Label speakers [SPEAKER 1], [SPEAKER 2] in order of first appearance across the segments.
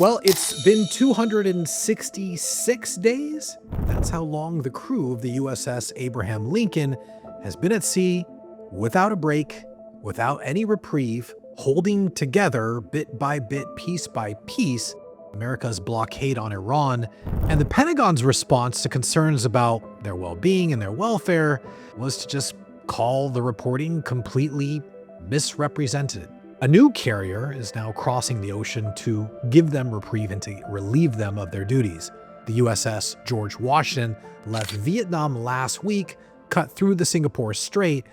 [SPEAKER 1] Well, it's been 266 days. That's how long the crew of the USS Abraham Lincoln has been at sea without a break, without any reprieve, holding together bit by bit, piece by piece, America's blockade on Iran. And the Pentagon's response to concerns about their well-being and their welfare was to just call the reporting completely misrepresented. A new carrier is now crossing the ocean to give them reprieve and to relieve them of their duties. The USS George Washington left Vietnam last week, cut through the Singapore Strait,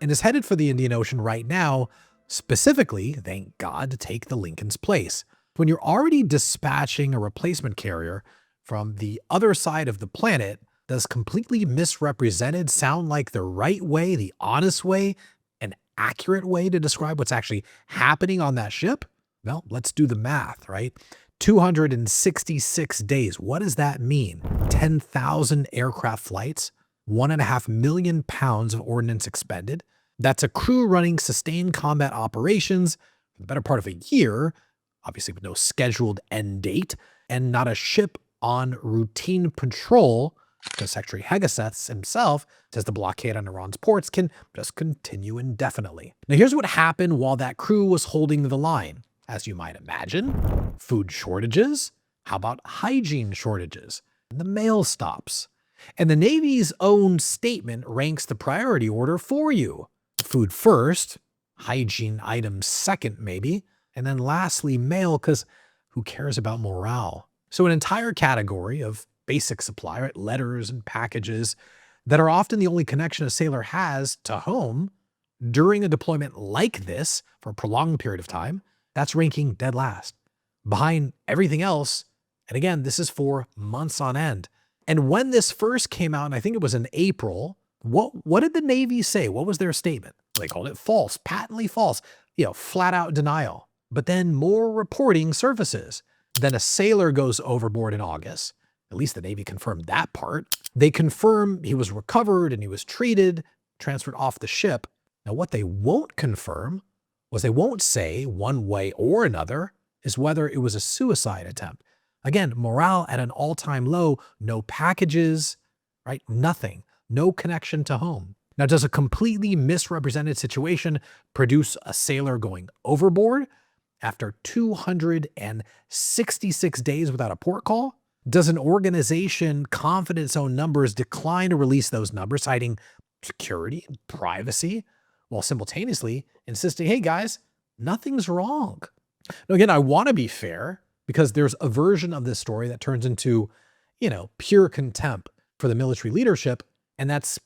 [SPEAKER 1] and is headed for the Indian Ocean right now, specifically, thank God, to take the Lincoln's place. When you're already dispatching a replacement carrier from the other side of the planet, does completely misrepresented sound like the right way, the honest way, an accurate way to describe what's actually happening on that ship? Well, let's do the math, right? 266 days. What does that mean? 10,000 aircraft flights, 1.5 million pounds of ordnance expended. That's a crew running sustained combat operations for the better part of a year, obviously with no scheduled end date, and not a ship on routine patrol, because Secretary Hegseth himself says the blockade on Iran's ports can just continue indefinitely. Now here's what happened while that crew was holding the line. As you might imagine, food shortages. How about hygiene shortages? And the mail stops. And the Navy's own statement ranks the priority order for you. Food first, hygiene items second maybe, and then lastly mail, because who cares about morale? So an entire category of basic supply, right? Letters and packages that are often the only connection a sailor has to home during a deployment like this for a prolonged period of time, that's ranking dead last, behind everything else. And again, this is for months on end. And when this first came out, and I think it was in April, what did the Navy say? What was their statement? They called it false, patently false, flat out denial. But then more reporting surfaces. Then a sailor goes overboard in August. At least the Navy confirmed that part. They confirm he was recovered and he was treated, transferred off the ship. Now what they won't confirm was they won't say one way or another is whether it was a suicide attempt. Again, morale at an all-time low, no packages, right? Nothing, no connection to home. Now, does a completely misrepresented situation produce a sailor going overboard after 266 days without a port call? Does an organization confident in its own numbers decline to release those numbers, citing security and privacy, while simultaneously insisting, hey guys, nothing's wrong? Now again, I want to be fair because there's a version of this story that turns into, pure contempt for the military leadership. And that's,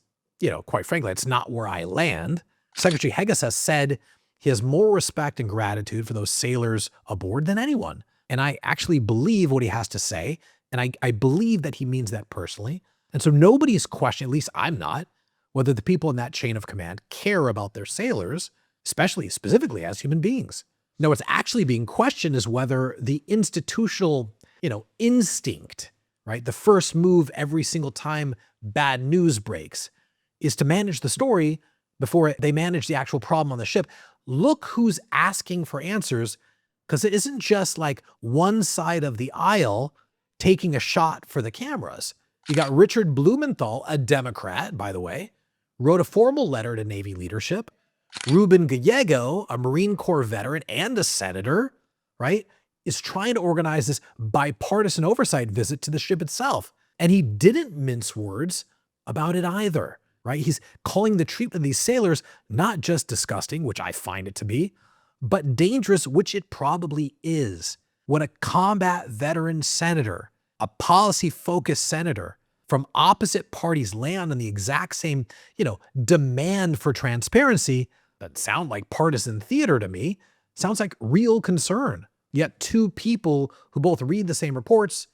[SPEAKER 1] quite frankly, it's not where I land. Secretary Hegseth said he has more respect and gratitude for those sailors aboard than anyone. And I actually believe what he has to say. And I believe that he means that personally. And so nobody's questioning, at least I'm not, whether the people in that chain of command care about their sailors, specifically as human beings. No, what's actually being questioned is whether the institutional, instinct, right? The first move every single time bad news breaks is to manage the story before they manage the actual problem on the ship. Look who's asking for answers, because it isn't just like one side of the aisle taking a shot for the cameras. You got Richard Blumenthal, a Democrat, by the way, wrote a formal letter to Navy leadership. Ruben Gallego, a Marine Corps veteran and a senator, right, is trying to organize this bipartisan oversight visit to the ship itself. And he didn't mince words about it either, right? He's calling the treatment of these sailors not just disgusting, which I find it to be, but dangerous, which it probably is. When a combat veteran senator, a policy-focused senator from opposite parties land on the exact same, demand for transparency, that sound like partisan theater to me, sounds like real concern. Yet two people who both read the same reports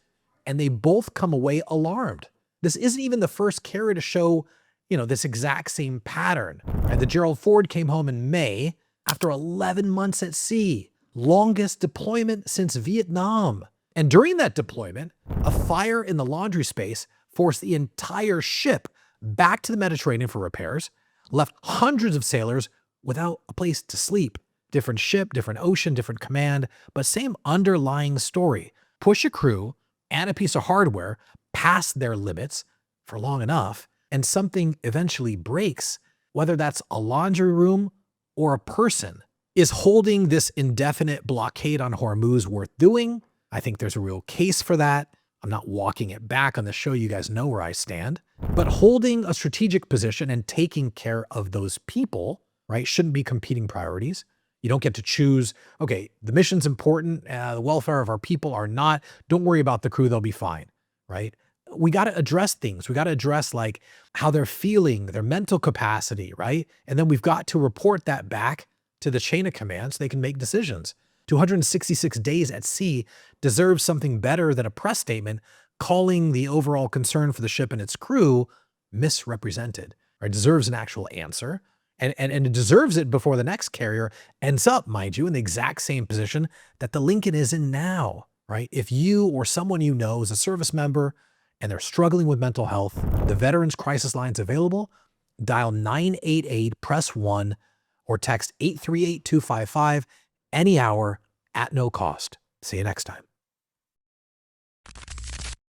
[SPEAKER 1] and they both come away alarmed. This isn't even the first carrier to show, this exact same pattern. And the Gerald Ford came home in May after 11 months at sea, longest deployment since Vietnam. And during that deployment, a fire in the laundry space forced the entire ship back to the Mediterranean for repairs, left hundreds of sailors without a place to sleep. Different ship, different ocean, different command, but same underlying story. Push a crew and a piece of hardware past their limits for long enough, and something eventually breaks, whether that's a laundry room or a person. Is holding this indefinite blockade on Hormuz worth doing? I think there's a real case for that. I'm not walking it back on the show. You guys know where I stand. But holding a strategic position and taking care of those people, right, shouldn't be competing priorities. You don't get to choose, okay, the mission's important, the welfare of our people are not. Don't worry about the crew, they'll be fine, right? We got to address things. We got to address like how they're feeling, their mental capacity, right? And then we've got to report that back to the chain of command so they can make decisions. 266 days at sea deserves something better than a press statement calling the overall concern for the ship and its crew misrepresented. It deserves an actual answer. And it deserves it before the next carrier ends up, mind you, in the exact same position that the Lincoln is in now, right? If you or someone you know is a service member and they're struggling with mental health, the Veterans Crisis Line's available. Dial 988, press 1, or text 838-255 any hour at no cost. See you next time.